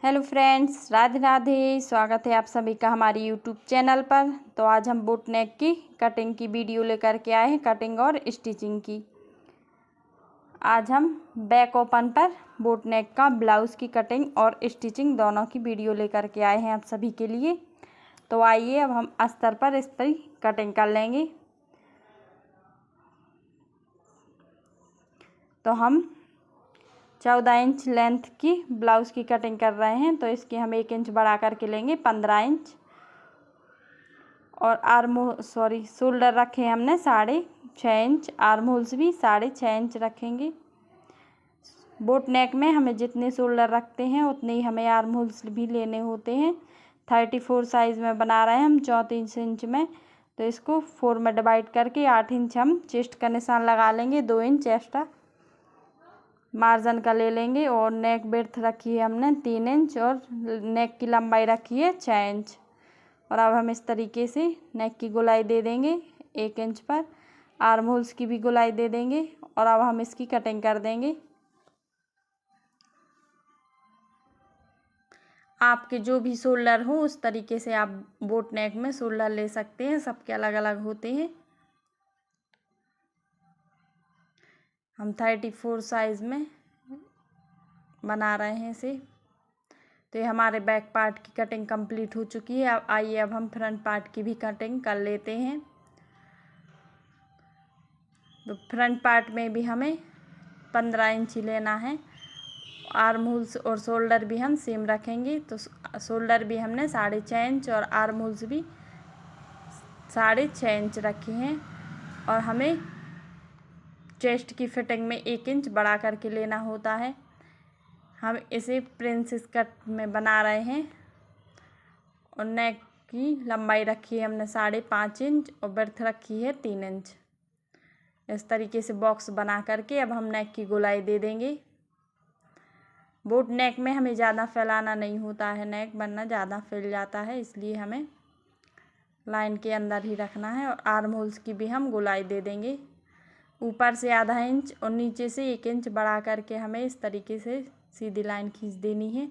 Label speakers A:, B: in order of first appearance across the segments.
A: Hello friends, Radhe Radhe. स्वागत है आप सभी का हमारी यूट्यूब चैनल पर। तो आज हम बोट नेक की कटिंग की वीडियो लेकर के आए हैं, कटिंग और स्टिचिंग की। आज हम बैक ओपन पर बोट नेक का ब्लाउज़ की कटिंग और स्टिचिंग दोनों की वीडियो लेकर के आए हैं आप सभी के लिए। तो आइए अब हम अस्तर पर इस पर कटिंग कर लेंगे। तो हम 14 इंच लेंथ की ब्लाउज़ की कटिंग कर रहे हैं। तो इसकी हम 1 इंच बढ़ा करके लेंगे 15 इंच। और शोल्डर रखे हमने 6.5 इंच, आर्म होल्स भी 6.5 इंच रखेंगे। बोट नेक में हमें जितने शोल्डर रखते हैं उतने ही हमें आर्म होल्स भी लेने होते हैं। 34 साइज़ में बना रहे हैं हम 34 इंच में। तो इसको 4 में डिवाइड करके 8 इंच हम चेस्ट का निशान लगा लेंगे। 2 इंच एक्स्ट्रा मार्जिन का ले लेंगे। और नेक विड्थ रखी है हमने 3 इंच और नेक की लंबाई रखी है 6 इंच। और अब हम इस तरीके से नेक की गोलाई दे देंगे 1 इंच पर। आर्म होल्स की भी गोलाई दे देंगे और अब हम इसकी कटिंग कर देंगे। आपके जो भी शोल्डर हो उस तरीके से आप बोट नेक में शोल्डर ले सकते हैं, सबके अलग अलग होते हैं। हम 34 साइज़ में बना रहे हैं इसे। तो ये हमारे बैक पार्ट की कटिंग कंप्लीट हो चुकी है। अब आइए अब हम फ्रंट पार्ट की भी कटिंग कर लेते हैं। तो फ्रंट पार्ट में भी हमें 15 इंच ही लेना है। आर्म होल्स और शोल्डर भी हम सेम रखेंगे। तो शोल्डर भी हमने 6.5 इंच और आर्म होल्स भी 6.5 इंच रखे हैं। और हमें चेस्ट की फिटिंग में 1 इंच बढ़ा करके लेना होता है। हम इसे प्रिंसेस कट में बना रहे हैं। और नेक की लंबाई रखी है हमने 5.5 इंच और बर्थ रखी है 3 इंच। इस तरीके से बॉक्स बना करके अब हम नेक की गोलाई दे देंगे। बोट नेक में हमें ज़्यादा फैलाना नहीं होता है, नेक वरना ज़्यादा फैल जाता है, इसलिए हमें लाइन के अंदर ही रखना है। और आर्म होल्स की भी हम गोलाई दे देंगे। ऊपर से आधा इंच और नीचे से 1 इंच बढ़ा करके हमें इस तरीके से सीधी लाइन खींच देनी है।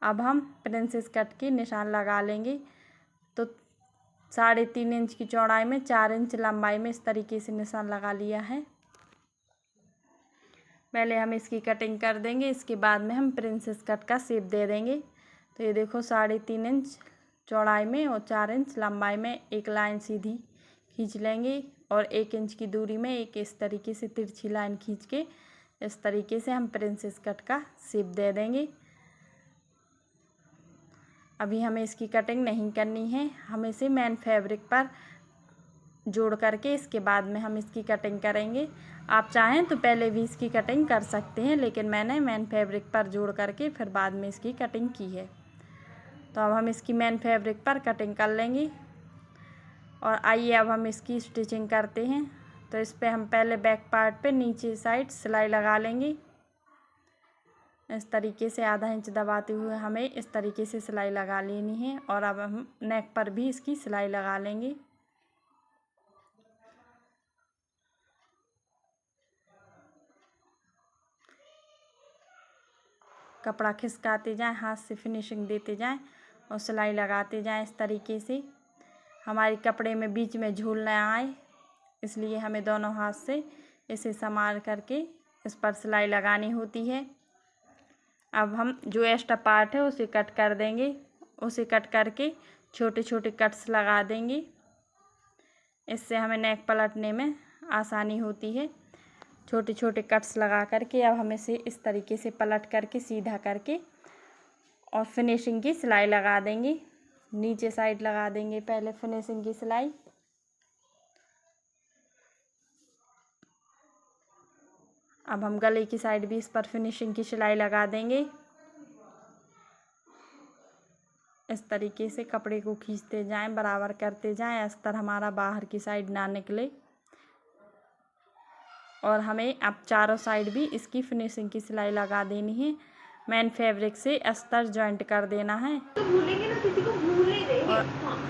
A: अब हम प्रिंसेस कट की निशान लगा लेंगे। तो 3.5 इंच की चौड़ाई में 4 इंच लंबाई में इस तरीके से निशान लगा लिया है। पहले हम इसकी कटिंग कर देंगे, इसके बाद में हम प्रिंसेस कट का शेप दे देंगे। तो ये देखो 3.5 इंच चौड़ाई में और 4 इंच लंबाई में एक लाइन सीधी खींच लेंगे। और 1 इंच की दूरी में एक इस तरीके से तिरछी लाइन खींच के इस तरीके से हम प्रिंसेस कट का शेप दे देंगे। अभी हमें इसकी कटिंग नहीं करनी है, हम इसे मेन फैब्रिक पर जोड़ करके इसके बाद में हम इसकी कटिंग करेंगे। आप चाहें तो पहले भी इसकी कटिंग कर सकते हैं, लेकिन मैंने मेन फैब्रिक पर जोड़ करके फिर बाद में इसकी कटिंग की है। तो अब हम इसकी मेन फैब्रिक पर कटिंग कर लेंगे। और आइए अब हम इसकी स्टिचिंग करते हैं। तो इस पे हम पहले बैक पार्ट पे नीचे साइड सिलाई लगा लेंगे। इस तरीके से आधा इंच दबाते हुए हमें इस तरीके से सिलाई लगा लेनी है। और अब हम नेक पर भी इसकी सिलाई लगा लेंगे। कपड़ा खिसकाते जाएं, हाथ से फिनिशिंग देते जाएं और सिलाई लगाते जाएं इस तरीके से। हमारे कपड़े में बीच में झूल न आए, इसलिए हमें दोनों हाथ से इसे संभाल करके इस पर सिलाई लगानी होती है। अब हम जो एक्स्ट्रा पार्ट है उसे कट कर देंगे। उसे कट करके छोटे छोटे कट्स लगा देंगे। इससे हमें नेक पलटने में आसानी होती है। छोटे छोटे कट्स लगा करके अब हम इसे इस तरीके से पलट करके सीधा करके और फिनिशिंग की सिलाई लगा देंगे। नीचे साइड लगा देंगे पहले फिनिशिंग की सिलाई। अब हम गले की साइड भी इस पर फिनिशिंग की सिलाई लगा देंगे। इस तरीके से कपड़े को खींचते जाएं, बराबर करते जाएं, अस्तर हमारा बाहर की साइड ना निकले। और हमें अब चारों साइड भी इसकी फिनिशिंग की सिलाई लगा देनी है। मेन फैब्रिक से अस्तर जॉइंट कर देना है।
B: तो भूलेंगे ना, किसी को भूल नहीं देंगे।
A: और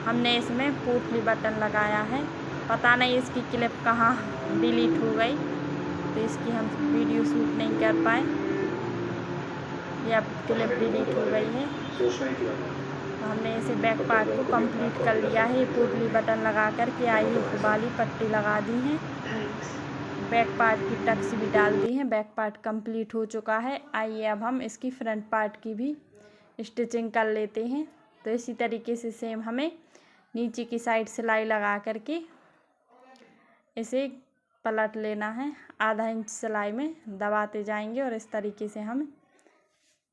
A: हमने इसमें पोटली बटन लगाया है। पता नहीं इसकी क्लिप कहाँ डिलीट हो गई, तो इसकी हम वीडियो शूट नहीं कर पाए। ये अब क्लिप डिलीट हो गई है। हमने इसे बैक पार्ट को कंप्लीट कर लिया है। पोटली बटन लगा कर के आई हुक वाली पट्टी लगा दी है, बैक पार्ट की टक्स भी डाल दी है। बैक पार्ट कंप्लीट हो चुका है। आइए अब हम इसकी फ्रंट पार्ट की भी स्टिचिंग कर लेते हैं। तो इसी तरीके से सेम हमें नीचे की साइड सिलाई लगा करके इसे पलट लेना है। आधा इंच सिलाई में दबाते जाएंगे और इस तरीके से हम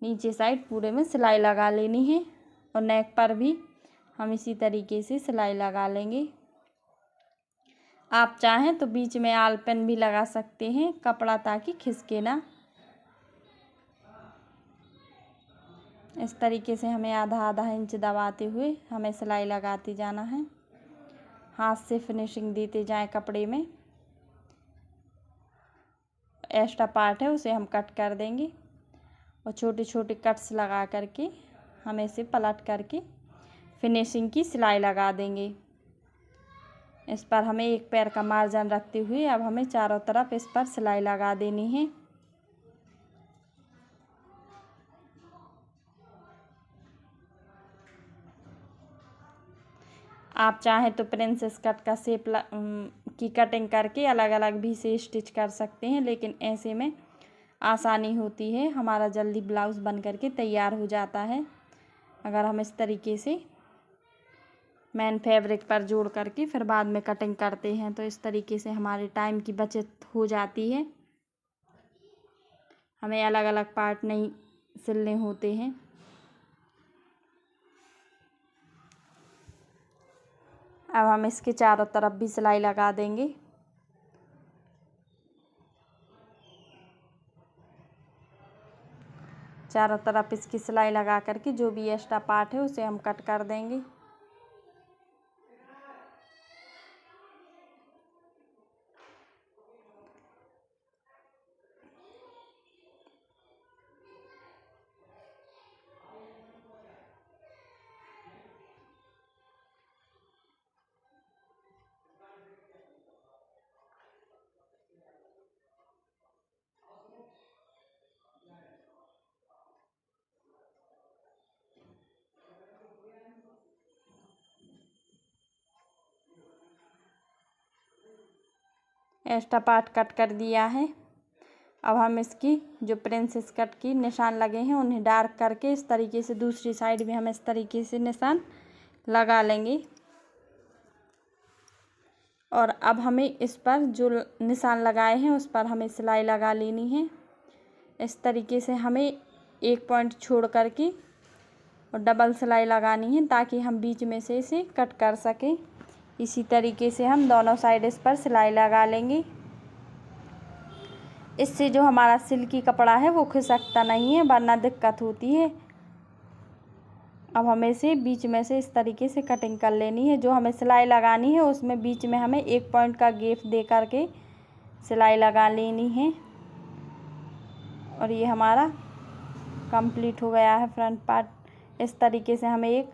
A: नीचे साइड पूरे में सिलाई लगा लेनी है। और नेक पर भी हम इसी तरीके से सिलाई लगा लेंगे। आप चाहें तो बीच में आल पेन भी लगा सकते हैं कपड़ा ताकि खिसके ना। इस तरीके से हमें आधा आधा इंच दबाते हुए हमें सिलाई लगाते जाना है। हाथ से फिनिशिंग देते जाएं कपड़े में। एक्स्ट्रा पार्ट है उसे हम कट कर देंगे और छोटे छोटे कट्स लगा करके हम इसे पलट करके फिनिशिंग की सिलाई लगा देंगे। इस पर हमें एक पैर का मार्जिन रखते हुए अब हमें चारों तरफ इस पर सिलाई लगा देनी है। आप चाहें तो प्रिंसेस कट का शेप की कटिंग करके अलग अलग भी से स्टिच कर सकते हैं, लेकिन ऐसे में आसानी होती है, हमारा जल्दी ब्लाउज़ बन करके तैयार हो जाता है। अगर हम इस तरीके से मेन फैब्रिक पर जोड़ करके फिर बाद में कटिंग करते हैं तो इस तरीके से हमारे टाइम की बचत हो जाती है। हमें अलग अलग पार्ट नहीं सिलने होते हैं। अब हम इसके चारों तरफ भी सिलाई लगा देंगे। चारों तरफ इसकी सिलाई लगा करके जो भी एक्स्ट्रा पार्ट है उसे हम कट कर देंगे। एक्स्ट्रा पार्ट कट कर दिया है। अब हम इसकी जो प्रिंसेस कट की निशान लगे हैं उन्हें डार्क करके इस तरीके से दूसरी साइड भी हम इस तरीके से निशान लगा लेंगे। और अब हमें इस पर जो निशान लगाए हैं उस पर हमें सिलाई लगा लेनी है। इस तरीके से हमें एक पॉइंट छोड़ करके और डबल सिलाई लगानी है ताकि हम बीच में से इसे कट कर सकें। इसी तरीके से हम दोनों साइड इस पर सिलाई लगा लेंगे। इससे जो हमारा सिल्की कपड़ा है वो खिसकता नहीं है, वरना दिक्कत होती है। अब हमें इसे बीच में से इस तरीके से कटिंग कर लेनी है। जो हमें सिलाई लगानी है उसमें बीच में हमें एक पॉइंट का गैप दे करके सिलाई लगा लेनी है। और ये हमारा कंप्लीट हो गया है फ्रंट पार्ट। इस तरीके से हमें एक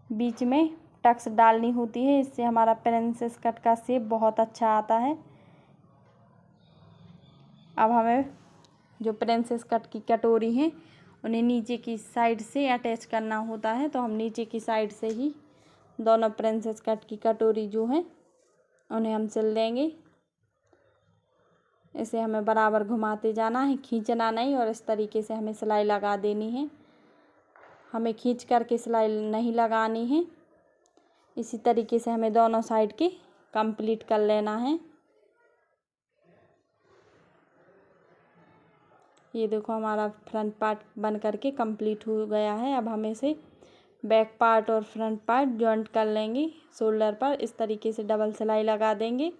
A: बीच में टक्स डालनी होती है, इससे हमारा प्रिंसेस कट का शेप बहुत अच्छा आता है। अब हमें जो प्रिंसेस कट की कटोरी हैं उन्हें नीचे की साइड से अटैच करना होता है, तो हम नीचे की साइड से ही दोनों प्रिंसेस कट की कटोरी जो हैं उन्हें हम सिल देंगे। इसे हमें बराबर घुमाते जाना है, खींचना नहीं, और इस तरीके से हमें सिलाई लगा देनी है। हमें खींच करके सिलाई नहीं लगानी है। इसी तरीके से हमें दोनों साइड की कंप्लीट कर लेना है। ये देखो हमारा फ्रंट पार्ट बन करके कंप्लीट हो गया है। अब हम इसे बैक पार्ट और फ्रंट पार्ट जॉइंट कर लेंगे। शोल्डर पर इस तरीके से डबल सिलाई लगा देंगे।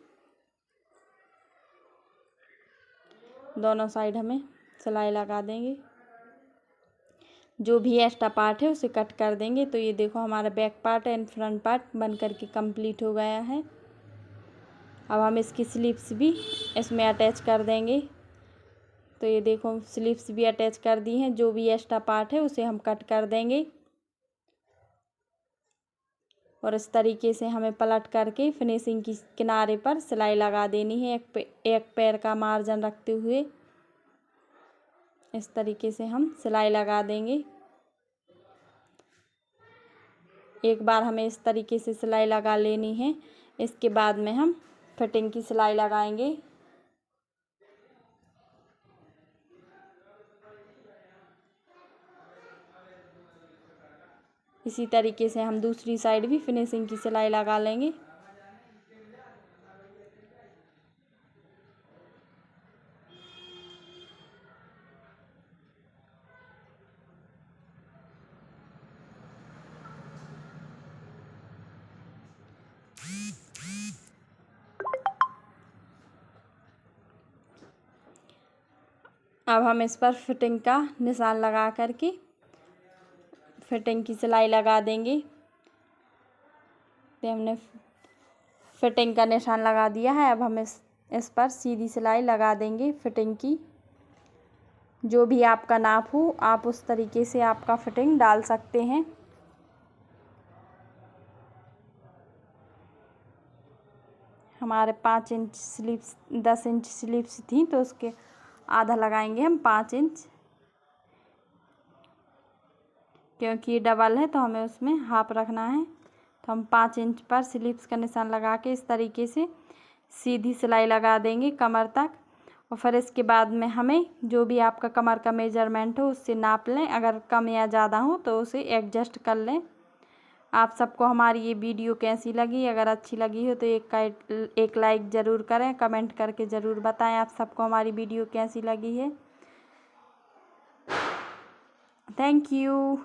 A: दोनों साइड हमें सिलाई लगा देंगे। जो भी एक्स्ट्रा पार्ट है उसे कट कर देंगे। तो ये देखो हमारा back part and front part बन करके कंप्लीट हो गया है। अब हम इसकी स्लीव्स भी इसमें अटैच कर देंगे। तो ये देखो स्लीव्स भी अटैच कर दी हैं। जो भी एक्स्ट्रा पार्ट है उसे हम कट कर देंगे और इस तरीके से हमें पलट करके फिनिशिंग की किनारे पर सिलाई लगा देनी है। एक पैर का मार्जिन रखते हुए इस तरीके से हम सिलाई लगा देंगे। एक बार हमें इस तरीके से सिलाई लगा लेनी है। इसके बाद में हम फिटिंग की सिलाई लगाएंगे। इसी तरीके से हम दूसरी साइड भी फिनिशिंग की सिलाई लगा लेंगे। अब हम इस पर फिटिंग का निशान लगा करके फिटिंग की सिलाई लगा देंगे। तो हमने फिटिंग का निशान लगा दिया है। अब हम इस पर सीधी सिलाई लगा देंगे फिटिंग की। जो भी आपका नाप हो आप उस तरीके से आपका फिटिंग डाल सकते हैं। हमारे 5 इंच स्लीव्स 10 इंच स्लीव्स थी तो उसके आधा लगाएंगे हम 5 इंच, क्योंकि ये डबल है तो हमें उसमें हाफ रखना है। तो हम 5 इंच पर स्लीव्स का निशान लगा के इस तरीके से सीधी सिलाई लगा देंगे कमर तक। और फिर इसके बाद में हमें जो भी आपका कमर का मेजरमेंट हो उससे नाप लें। अगर कम या ज़्यादा हो तो उसे एडजस्ट कर लें। आप सबको हमारी ये वीडियो कैसी लगी? अगर अच्छी लगी हो तो एक लाइक ज़रूर करें। कमेंट करके ज़रूर बताएं आप सबको हमारी वीडियो कैसी लगी है। Thank you.